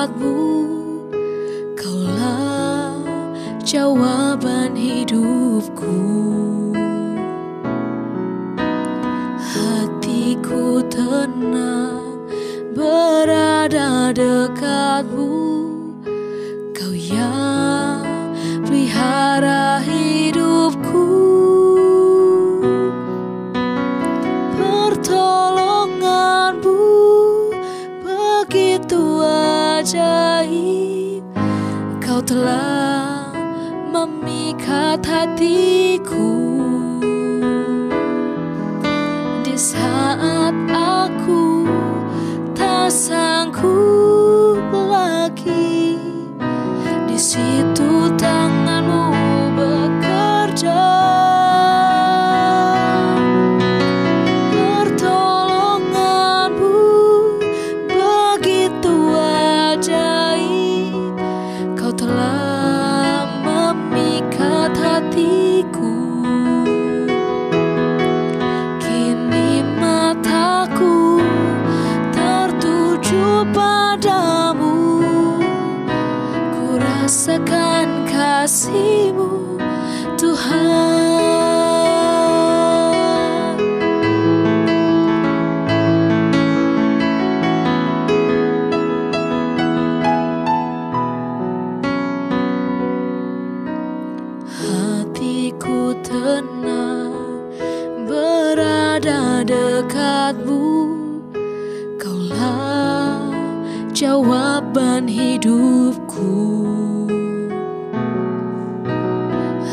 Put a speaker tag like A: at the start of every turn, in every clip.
A: dekat-dekatmu, Kaulah jawaban hidupku. Hatiku tenang berada dekatmu, Kau yang pelihara hidupku. Pertolonganmu begitu ajaib, Kau telah memikat hatiku. Di saat aku tak sanggup lagi, di situ tanganmu bekerja. Pertolonganmu begitu ajaib, Kau telah memikat hatiku. Kini mataku tertuju padamu, ku rasakan kasih-Mu, Tuhan. Hatiku tenang berada dekat-Mu, Kaulah jawaban hidupku.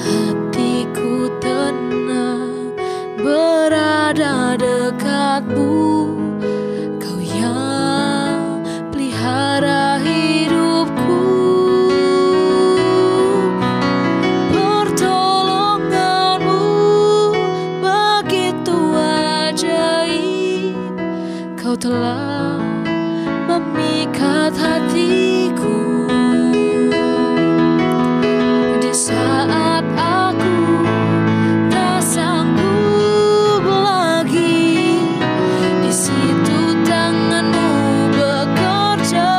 A: Hatiku tenang berada dekat-Mu, Kau yang pelihara hidupku. Pertolonganmu begitu ajaib, Kau telah memikat hatiku. Di saat aku tak sanggup lagi, di situ tangan-Mu bekerja.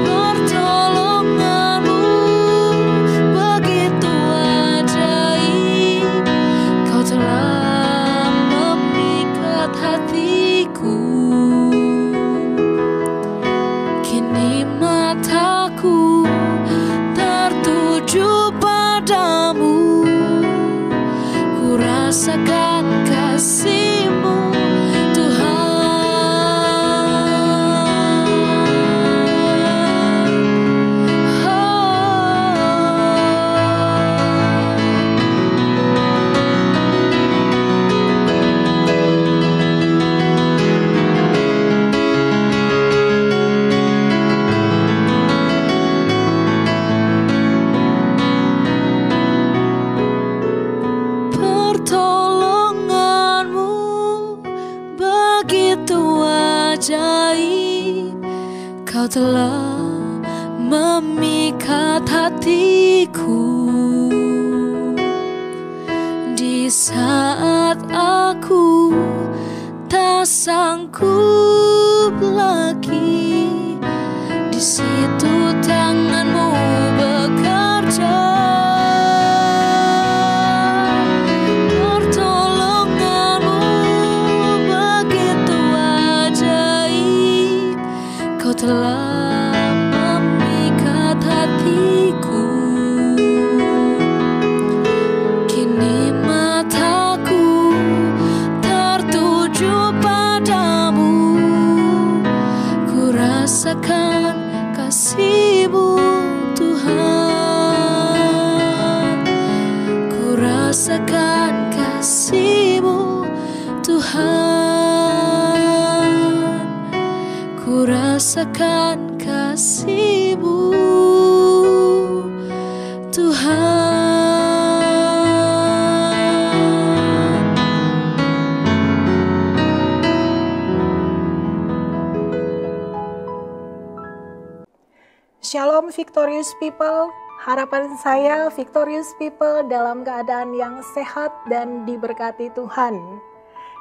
A: Pertolonganmu begitu ajaib, Kau telah memikat hatiku. Kini mataku tertuju padamu, ku rasakan kasih-Mu, Tuhan. Pertolonganmu begitu ajaib, Kau telah memikat hatiku. Di saat aku tak sanggup lagi, di situ tangan-Mu bekerja. Pertolonganmu begitu ajaib, Kau telah memikat hatiku. Kini mataku tertuju padamu, ku rasakan kasih-Mu, Tuhan. Ku rasakan kasih-Mu, Tuhan. Ku rasakan kasih-Mu, Tuhan.
B: Shalom Victorious People, harapan saya Victorious People dalam keadaan yang sehat dan diberkati Tuhan.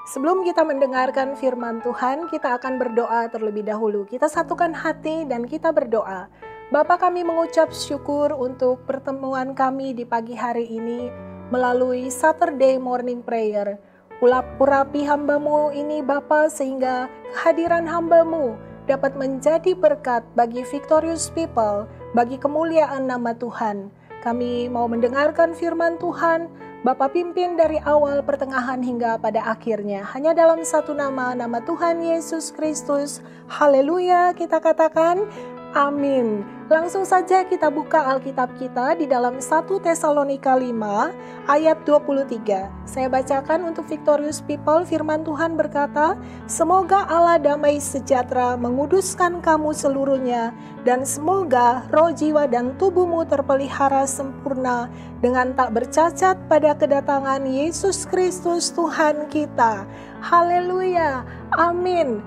B: Sebelum kita mendengarkan firman Tuhan, kita akan berdoa terlebih dahulu. Kita satukan hati dan kita berdoa. Bapa, kami mengucap syukur untuk pertemuan kami di pagi hari ini melalui Saturday Morning Prayer. Urapi hamba-Mu ini Bapa, sehingga kehadiran hamba-Mu dapat menjadi berkat bagi Victorious People, bagi kemuliaan nama Tuhan. Kami mau mendengarkan firman Tuhan. Bapa, pimpin dari awal, pertengahan hingga pada akhirnya. Hanya dalam satu nama, nama Tuhan Yesus Kristus. Haleluya, kita katakan amin. Langsung saja kita buka Alkitab kita di dalam 1 Tesalonika 5 ayat 23. Saya bacakan untuk Victorious People. Firman Tuhan berkata, "Semoga Allah damai sejahtera menguduskan kamu seluruhnya, dan semoga roh, jiwa, dan tubuhmu terpelihara sempurna dengan tak bercacat pada kedatangan Yesus Kristus Tuhan kita." Haleluya, amin.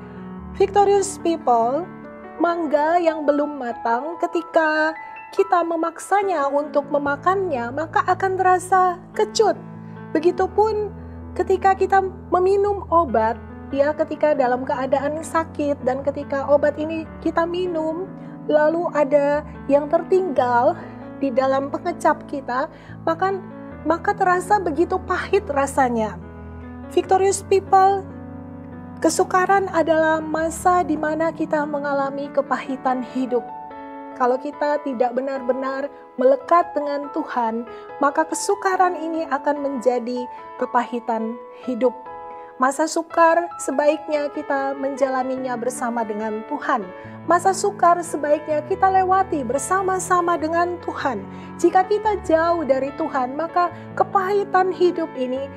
B: Victorious People, mangga yang belum matang, ketika kita memaksanya untuk memakannya, maka akan terasa kecut. Begitupun ketika kita meminum obat, ya, ketika dalam keadaan sakit dan ketika obat ini kita minum, lalu ada yang tertinggal di dalam pengecap kita, maka terasa begitu pahit rasanya. Victorious People, kesukaran adalah masa di mana kita mengalami kepahitan hidup. Kalau kita tidak benar-benar melekat dengan Tuhan, maka kesukaran ini akan menjadi kepahitan hidup. Masa sukar sebaiknya kita menjalaninya bersama dengan Tuhan. Masa sukar sebaiknya kita lewati bersama-sama dengan Tuhan. Jika kita jauh dari Tuhan, maka kepahitan hidup ini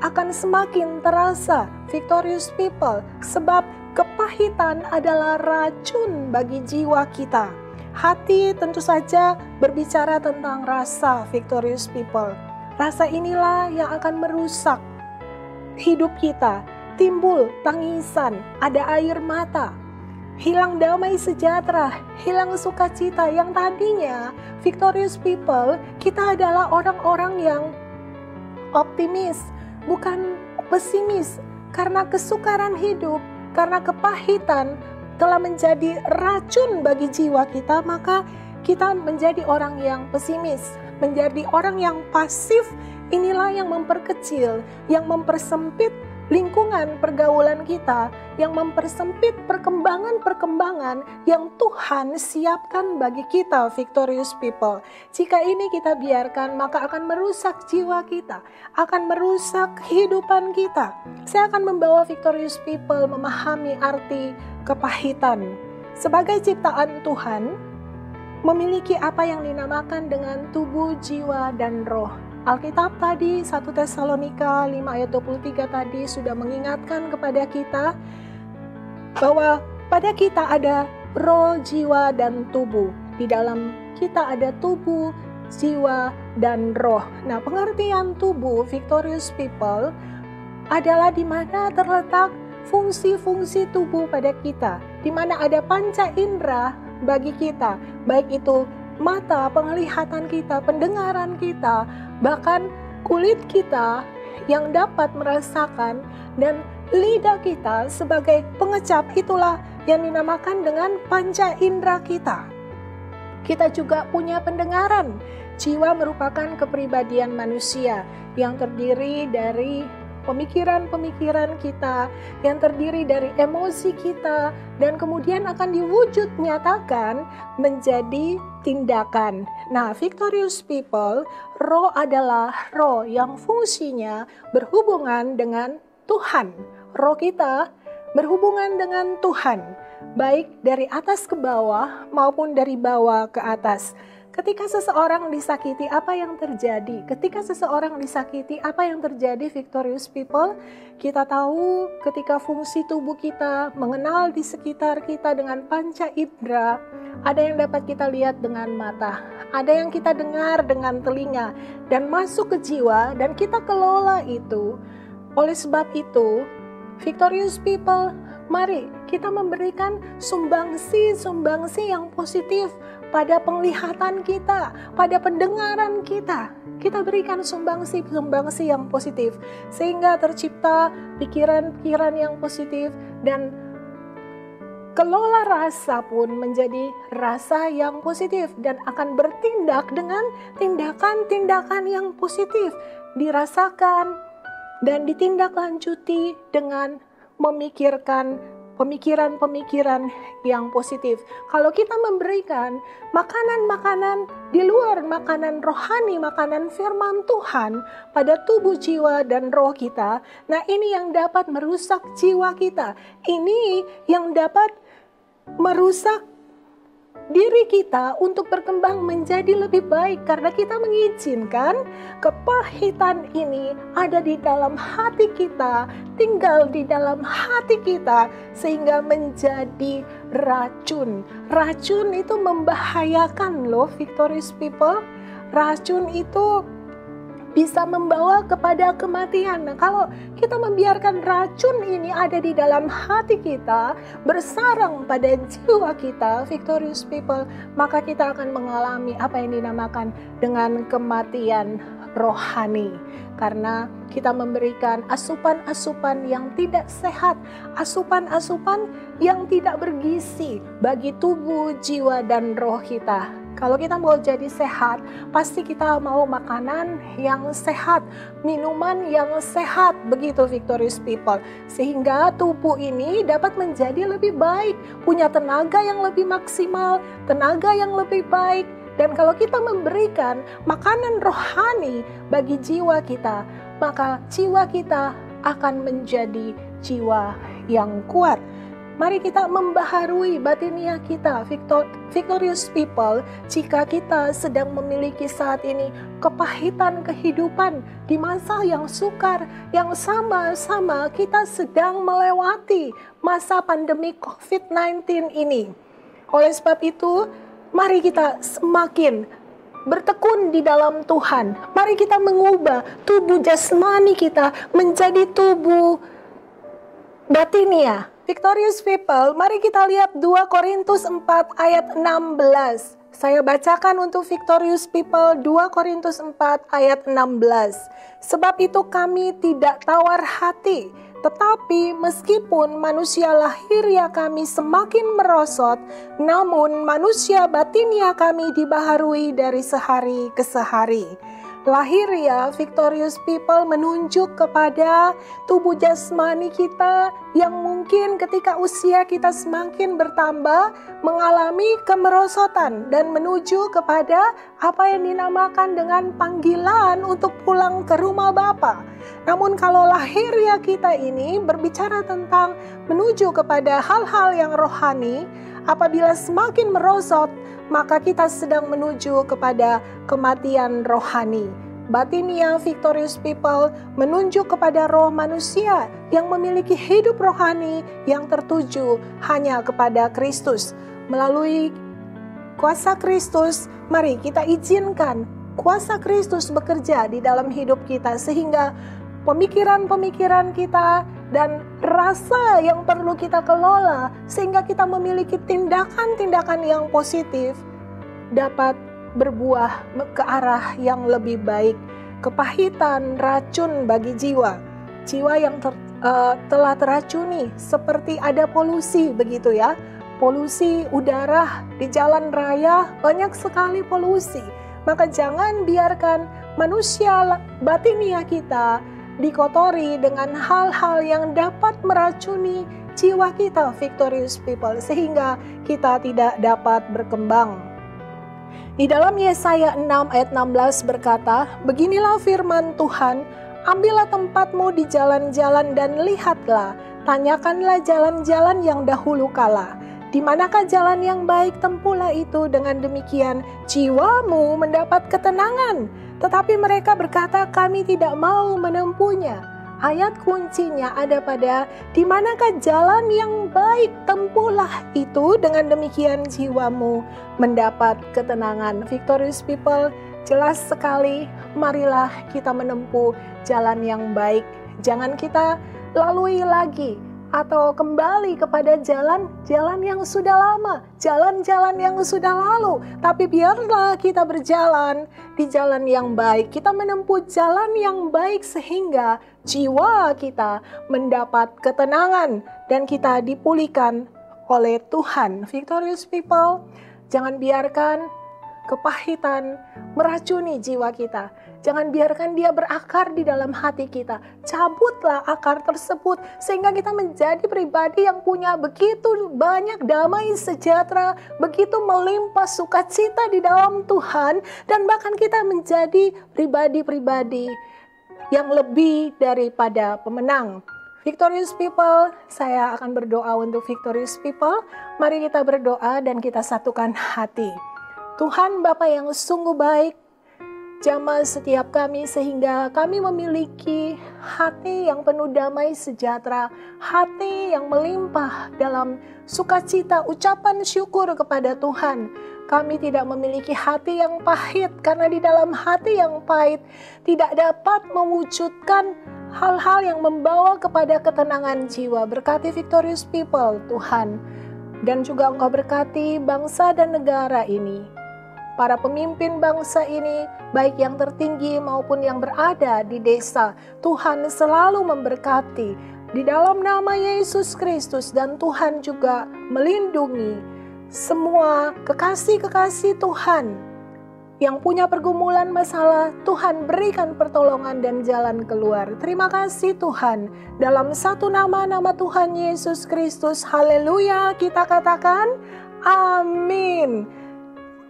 B: akan semakin terasa, Victorious People, sebab kepahitan adalah racun bagi jiwa kita. Hati tentu saja berbicara tentang rasa, Victorious People. Rasa inilah yang akan merusak hidup kita. Timbul tangisan, ada air mata, hilang damai sejahtera, hilang sukacita. Yang tadinya, Victorious People, kita adalah orang-orang yang optimis, bukan pesimis. Karena kesukaran hidup, karena kepahitan telah menjadi racun bagi jiwa kita, maka kita menjadi orang yang pesimis, menjadi orang yang pasif. Inilah yang memperkecil, yang mempersempit lingkungan pergaulan kita, yang mempersempit perkembangan-perkembangan yang Tuhan siapkan bagi kita, Victorious People. Jika ini kita biarkan, maka akan merusak jiwa kita, akan merusak kehidupan kita. Saya akan membawa Victorious People memahami arti kepahitan. Sebagai ciptaan Tuhan, memiliki apa yang dinamakan dengan tubuh, jiwa, dan roh. Alkitab tadi 1 Tesalonika 5 ayat 23 tadi sudah mengingatkan kepada kita bahwa pada kita ada roh, jiwa, dan tubuh. Di dalam kita ada tubuh, jiwa, dan roh. Nah, pengertian tubuh, Victorious People, adalah di mana terletak fungsi-fungsi tubuh pada kita, di mana ada panca indera bagi kita, baik itu mata, penglihatan kita, pendengaran kita, bahkan kulit kita yang dapat merasakan, dan lidah kita sebagai pengecap. Itulah yang dinamakan dengan panca indera kita. Kita juga punya pendengaran. Jiwa merupakan kepribadian manusia yang terdiri dari pemikiran-pemikiran kita, yang terdiri dari emosi kita, dan kemudian akan diwujud nyatakan menjadi tindakan. Nah, Victorious People, roh adalah roh yang fungsinya berhubungan dengan Tuhan. Roh kita berhubungan dengan Tuhan, baik dari atas ke bawah maupun dari bawah ke atas. Ketika seseorang disakiti, apa yang terjadi? Ketika seseorang disakiti, apa yang terjadi, Victorious People? Kita tahu ketika fungsi tubuh kita mengenal di sekitar kita dengan panca indera, ada yang dapat kita lihat dengan mata, ada yang kita dengar dengan telinga, dan masuk ke jiwa, dan kita kelola itu. Oleh sebab itu, Victorious People, mari kita memberikan sumbangsi yang positif pada penglihatan kita, pada pendengaran kita. Kita berikan sumbangsi yang positif, sehingga tercipta pikiran-pikiran yang positif, dan kelola rasa pun menjadi rasa yang positif dan akan bertindak dengan tindakan-tindakan yang positif, dirasakan dan ditindaklanjuti dengan memikirkan pemikiran-pemikiran yang positif. Kalau kita memberikan makanan-makanan di luar makanan rohani, makanan firman Tuhan pada tubuh, jiwa, dan roh kita, nah ini yang dapat merusak jiwa kita. Ini yang dapat merusak diri kita untuk berkembang menjadi lebih baik, karena kita mengizinkan kepahitan ini ada di dalam hati kita, tinggal di dalam hati kita, sehingga menjadi racun. Racun itu membahayakan loh, Victorious People. Racun itu bisa membawa kepada kematian. Nah, kalau kita membiarkan racun ini ada di dalam hati kita, bersarang pada jiwa kita, Victorious People, maka kita akan mengalami apa yang dinamakan dengan kematian rohani. Karena kita memberikan asupan-asupan yang tidak sehat, asupan-asupan yang tidak bergizi bagi tubuh, jiwa, dan roh kita. Kalau kita mau jadi sehat, pasti kita mau makanan yang sehat, minuman yang sehat, begitu Victorious People. Sehingga tubuh ini dapat menjadi lebih baik, punya tenaga yang lebih maksimal, tenaga yang lebih baik. Dan kalau kita memberikan makanan rohani bagi jiwa kita, maka jiwa kita akan menjadi jiwa yang kuat. Mari kita membaharui batinia kita, Victorious People. Jika kita sedang memiliki saat ini kepahitan kehidupan di masa yang sukar, yang sama-sama kita sedang melewati masa pandemi COVID-19 ini. Oleh sebab itu, mari kita semakin bertekun di dalam Tuhan. Mari kita mengubah tubuh jasmani kita menjadi tubuh batinia. Victorious People, mari kita lihat 2 Korintus 4 ayat 16. Saya bacakan untuk Victorious People 2 Korintus 4 ayat 16. Sebab itu kami tidak tawar hati, tetapi meskipun manusia lahiriah kami semakin merosot, namun manusia batinia kami dibaharui dari sehari ke sehari. Lahiriah, Victorious People, menunjuk kepada tubuh jasmani kita yang mungkin ketika usia kita semakin bertambah mengalami kemerosotan dan menuju kepada apa yang dinamakan dengan panggilan untuk pulang ke rumah Bapa. Namun kalau lahiriah kita ini berbicara tentang menuju kepada hal-hal yang rohani, apabila semakin merosot, maka kita sedang menuju kepada kematian rohani. Batinia, Victorious People, menunjuk kepada roh manusia yang memiliki hidup rohani yang tertuju hanya kepada Kristus. Melalui kuasa Kristus, mari kita izinkan kuasa Kristus bekerja di dalam hidup kita, sehingga pemikiran-pemikiran kita dan rasa yang perlu kita kelola, sehingga kita memiliki tindakan-tindakan yang positif, dapat berbuah ke arah yang lebih baik. Kepahitan racun bagi jiwa. Jiwa yang telah teracuni, seperti ada polusi begitu ya. Polusi udara di jalan raya, banyak sekali polusi. Maka jangan biarkan manusia batinia kita dikotori dengan hal-hal yang dapat meracuni jiwa kita, Victorious People, sehingga kita tidak dapat berkembang. Di dalam Yesaya 6 ayat 16 berkata, beginilah firman Tuhan, ambillah tempatmu di jalan-jalan dan lihatlah, tanyakanlah jalan-jalan yang dahulu kala. Di manakah jalan yang baik, tempuhlah itu, dengan demikian jiwamu mendapat ketenangan. Tetapi mereka berkata, kami tidak mau menempuhnya. Ayat kuncinya ada pada di manakah jalan yang baik, tempuhlah itu, dengan demikian jiwamu mendapat ketenangan. Victorious People, jelas sekali, marilah kita menempuh jalan yang baik. Jangan kita lalui lagi atau kembali kepada jalan-jalan yang sudah lama, jalan-jalan yang sudah lalu. Tapi biarlah kita berjalan di jalan yang baik, kita menempuh jalan yang baik sehingga jiwa kita mendapat ketenangan dan kita dipulihkan oleh Tuhan. Victorious people, jangan biarkan kepahitan meracuni jiwa kita. Jangan biarkan dia berakar di dalam hati kita. Cabutlah akar tersebut sehingga kita menjadi pribadi yang punya begitu banyak damai sejahtera, begitu melimpah sukacita di dalam Tuhan, dan bahkan kita menjadi pribadi-pribadi yang lebih daripada pemenang. Victorious people, saya akan berdoa untuk victorious people. Mari kita berdoa dan kita satukan hati. Tuhan Bapa yang sungguh baik, jamah setiap kami sehingga kami memiliki hati yang penuh damai sejahtera, hati yang melimpah dalam sukacita, ucapan syukur kepada Tuhan. Kami tidak memiliki hati yang pahit, karena di dalam hati yang pahit tidak dapat mewujudkan hal-hal yang membawa kepada ketenangan jiwa. Berkati victorious people Tuhan, dan juga Engkau berkati bangsa dan negara ini. Para pemimpin bangsa ini, baik yang tertinggi maupun yang berada di desa, Tuhan selalu memberkati di dalam nama Yesus Kristus, dan Tuhan juga melindungi semua kekasih-kekasih Tuhan yang punya pergumulan masalah. Tuhan berikan pertolongan dan jalan keluar. Terima kasih Tuhan, dalam satu nama Tuhan Yesus Kristus. Haleluya, kita katakan amin.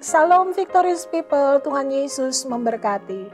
B: Salam victorious people, Tuhan Yesus memberkati.